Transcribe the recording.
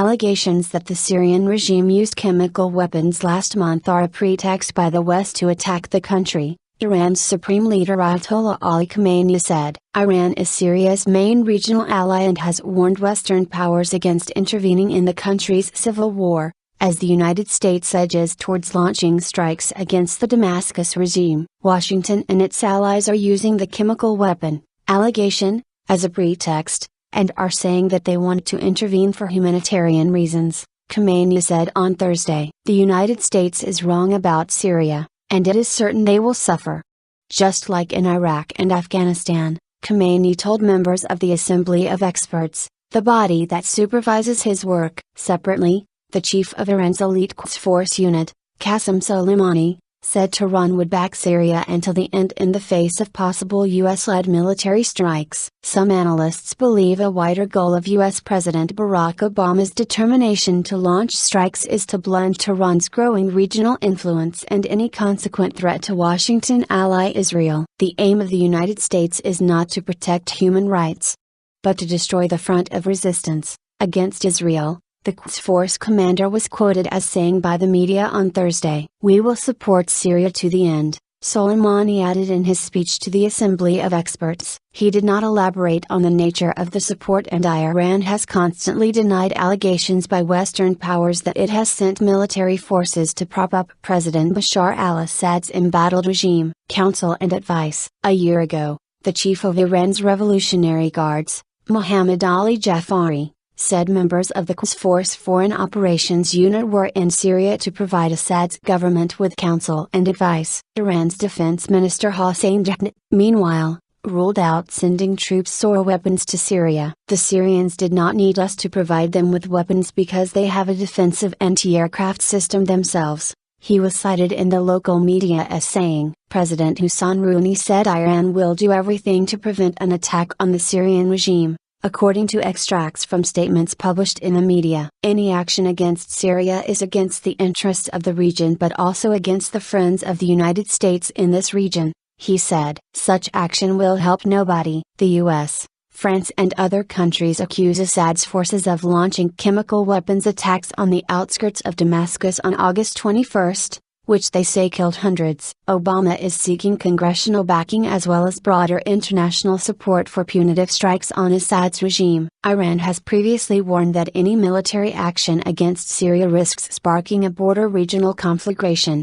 Allegations that the Syrian regime used chemical weapons last month are a pretext by the West to attack the country, Iran's supreme leader Ayatollah Ali Khamenei said. Iran is Syria's main regional ally and has warned Western powers against intervening in the country's civil war, as the United States edges towards launching strikes against the Damascus regime. Washington and its allies are using the chemical weapon allegation as a pretext, and are saying that they want to intervene for humanitarian reasons, Khamenei said on Thursday. The United States is wrong about Syria, and it is certain they will suffer. Just like in Iraq and Afghanistan, Khamenei told members of the Assembly of Experts, the body that supervises his work. Separately, the chief of Iran's elite Quds Force unit, Qassem Soleimani, said Tehran would back Syria until the end in the face of possible US-led military strikes. Some analysts believe a wider goal of US President Barack Obama's determination to launch strikes is to blunt Tehran's growing regional influence and any consequent threat to Washington ally Israel. The aim of the United States is not to protect human rights, but to destroy the front of resistance against Israel, the Quds Force commander was quoted as saying by the media on Thursday. "We will support Syria to the end," Soleimani added in his speech to the Assembly of Experts. He did not elaborate on the nature of the support, and Iran has constantly denied allegations by Western powers that it has sent military forces to prop up President Bashar al-Assad's embattled regime. Counsel and advice. A year ago, the chief of Iran's Revolutionary Guards, Mohammad Ali Jafari, said members of the Quds Force Foreign Operations Unit were in Syria to provide Assad's government with counsel and advice. Iran's Defense Minister Hossein Jahn, meanwhile, ruled out sending troops or weapons to Syria. "The Syrians did not need us to provide them with weapons because they have a defensive anti-aircraft system themselves," he was cited in the local media as saying. President Hassan Rouhani said Iran will do everything to prevent an attack on the Syrian regime, according to extracts from statements published in the media. "Any action against Syria is against the interests of the region but also against the friends of the United States in this region," he said. "Such action will help nobody." The US, France and other countries accuse Assad's forces of launching chemical weapons attacks on the outskirts of Damascus on August 21, which they say killed hundreds. Obama is seeking congressional backing as well as broader international support for punitive strikes on Assad's regime. Iran has previously warned that any military action against Syria risks sparking a border regional conflagration.